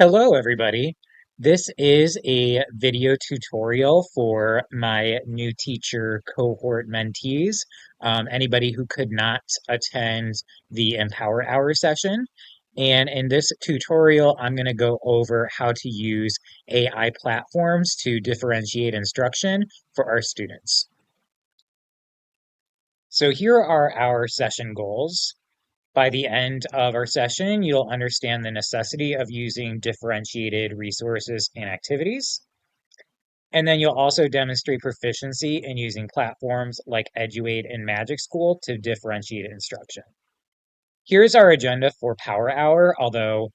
Hello, everybody. This is a video tutorial for my new teacher cohort mentees, anybody who could not attend the Empower Hour session. And in this tutorial, I'm going to go over how to use AI platforms to differentiate instruction for our students. So here are our session goals. By the end of our session, you'll understand the necessity of using differentiated resources and activities. And then you'll also demonstrate proficiency in using platforms like Eduade and Magic School to differentiate instruction. Here's our agenda for Power Hour, although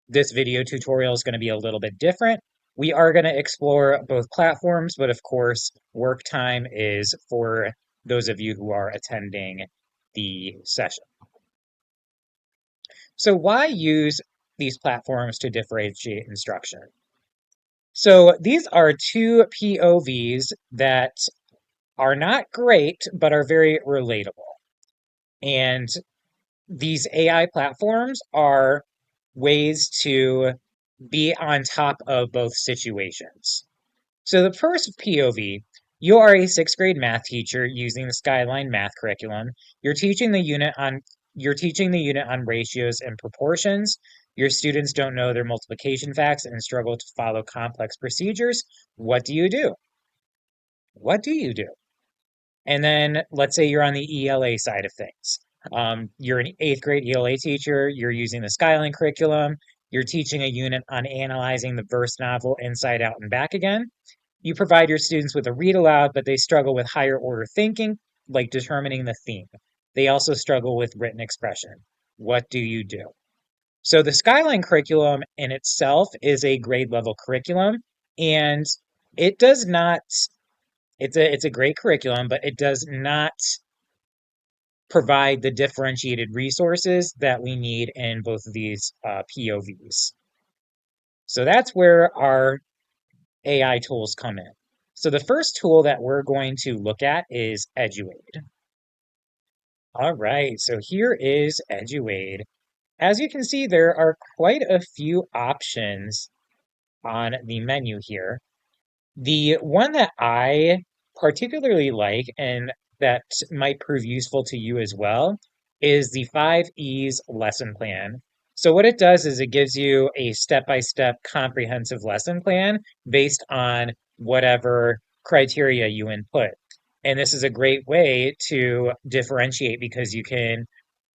this video tutorial is going to be a little bit different. We are going to explore both platforms, but of course, work time is for those of you who are attending the session. So why use these platforms to differentiate instruction? So these are two POVs that are not great, but are very relatable. And these AI platforms are ways to be on top of both situations. So the first POV, you are a sixth grade math teacher using the Skyline math curriculum. You're teaching the unit on you're teaching the unit on ratios and proportions. Your students don't know their multiplication facts and struggle to follow complex procedures. What do you do? What do you do? And then let's say you're on the ELA side of things. You're an eighth grade ELA teacher. You're using the Skyline curriculum. You're teaching a unit on analyzing the verse novel Inside Out and Back Again. You provide your students with a read aloud, but they struggle with higher order thinking, like determining the theme. They also struggle with written expression. What do you do? So the Skyline curriculum in itself is a grade level curriculum, and it does not, it's a great curriculum, but it does not provide the differentiated resources that we need in both of these POVs. So that's where our AI tools come in. So the first tool that we're going to look at is Eduade. All right, so here is Eduade. As you can see, there are quite a few options on the menu here. The one that I particularly like and that might prove useful to you as well is the 5 E's lesson plan. So what it does is it gives you a step-by-step comprehensive lesson plan based on whatever criteria you input. And this is a great way to differentiate because you can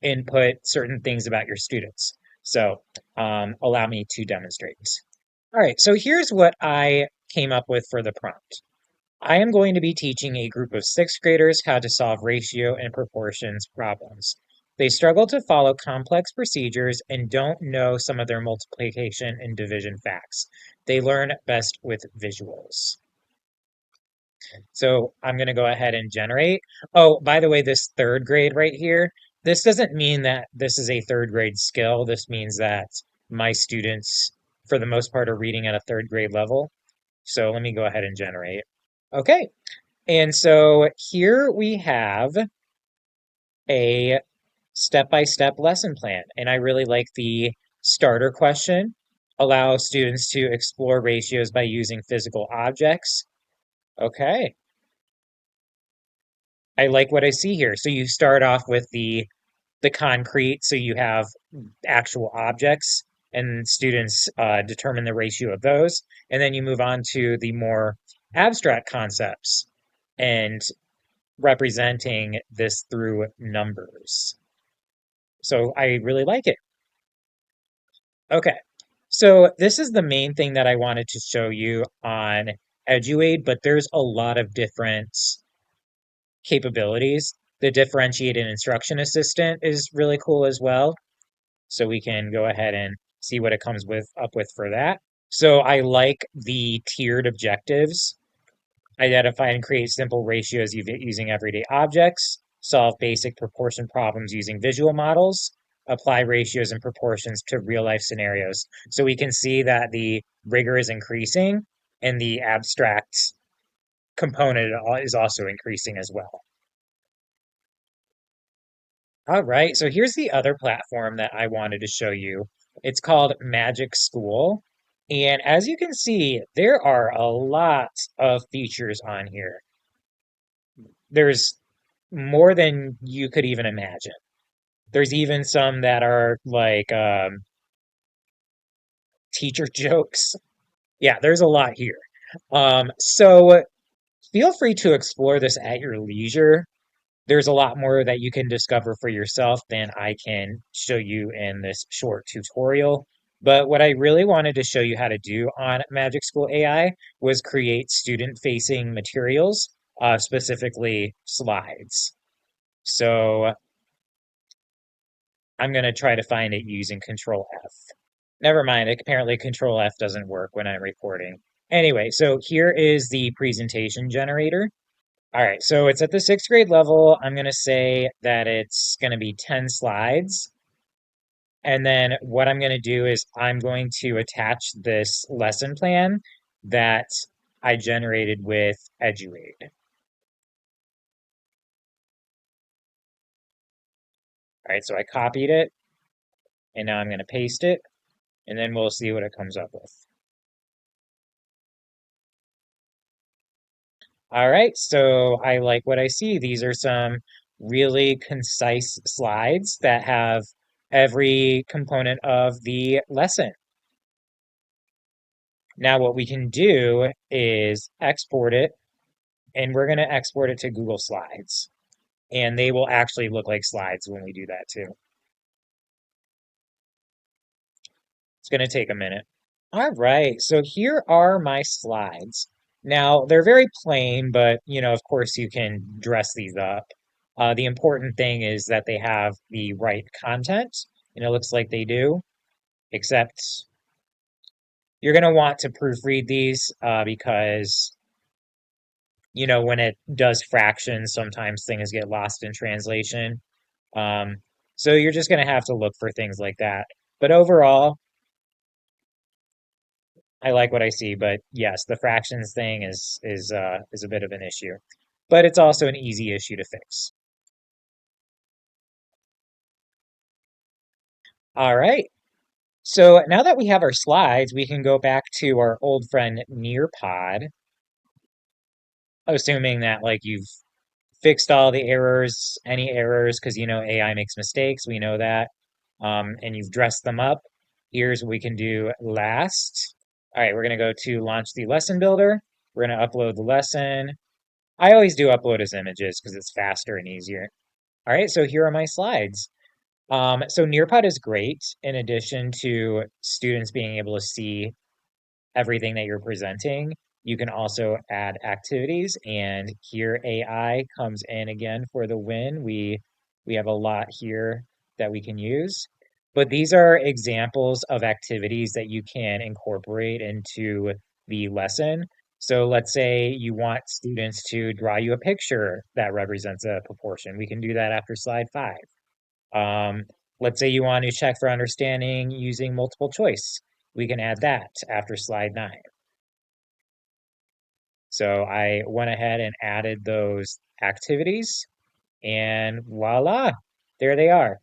input certain things about your students. So allow me to demonstrate. All right, so here's what I came up with for the prompt. I am going to be teaching a group of sixth graders how to solve ratio and proportions problems. They struggle to follow complex procedures and don't know some of their multiplication and division facts. They learn best with visuals. So I'm going to go ahead and generate. Oh, by the way, this third grade right here, this doesn't mean that this is a third grade skill. This means that my students, for the most part, are reading at a third grade level. So let me go ahead and generate. Okay, and so here we have a step-by-step lesson plan. And I really like the starter question. Allow students to explore ratios by using physical objects. Okay, I like what I see here. So you start off with the concrete, so you have actual objects, and students determine the ratio of those, and then you move on to the more abstract concepts and representing this through numbers. So I really like it. Okay, so this is the main thing that I wanted to show you on Eduade, but there's a lot of different capabilities. The differentiated instruction assistant is really cool as well. So we can go ahead and see what it comes with up with for that. So I like the tiered objectives. Identify and create simple ratios using everyday objects. Solve basic proportion problems using visual models. Apply ratios and proportions to real life scenarios. So we can see that the rigor is increasing and the abstract component is also increasing as well. All right, so here's the other platform that I wanted to show you. It's called Magic School. And as you can see, there are a lot of features on here. There's more than you could even imagine. There's even some that are like teacher jokes. Yeah, there's a lot here. So feel free to explore this at your leisure. There's a lot more that you can discover for yourself than I can show you in this short tutorial. But what I really wanted to show you how to do on Magic School AI was create student-facing materials, specifically slides. So I'm going to try to find it using Control F. Never mind, apparently Control F doesn't work when I'm recording. Anyway, so here is the presentation generator. All right, so it's at the sixth grade level. I'm going to say that it's going to be 10 slides. And then what I'm going to do is I'm going to attach this lesson plan that I generated with Eduade. All right, so I copied it and now I'm going to paste it and then we'll see what it comes up with. All right, so I like what I see. These are some really concise slides that have every component of the lesson. Now what we can do is export it, and we're going to export it to Google Slides. And they will actually look like slides when we do that too. It's going to take a minute. All right, so here are my slides. Now, they're very plain, but of course you can dress these up. The important thing is that they have the right content, and it looks like they do, except you're going to want to proofread these because when it does fractions, sometimes things get lost in translation. Um, so you're just going to have to look for things like that. But overall, I like what I see. But yes, the fractions thing is a bit of an issue, but it's also an easy issue to fix. All right. So now that we have our slides, we can go back to our old friend Nearpod, assuming that like you've fixed all the errors, any errors, because AI makes mistakes. We know that. And you've dressed them up. Here's what we can do last. All right, we're going to go to launch the lesson builder. We're going to upload the lesson. I always do upload as images because it's faster and easier. All right, so here are my slides. So Nearpod is great in addition to students being able to see everything that you're presenting. You can also add activities, and here AI comes in again for the win. We have a lot here that we can use, but these are examples of activities that you can incorporate into the lesson. So let's say you want students to draw you a picture that represents a proportion. We can do that after slide 5. Um, let's say you want to check for understanding using multiple choice. We can add that after slide 9. So I went ahead and added those activities and voila, there they are.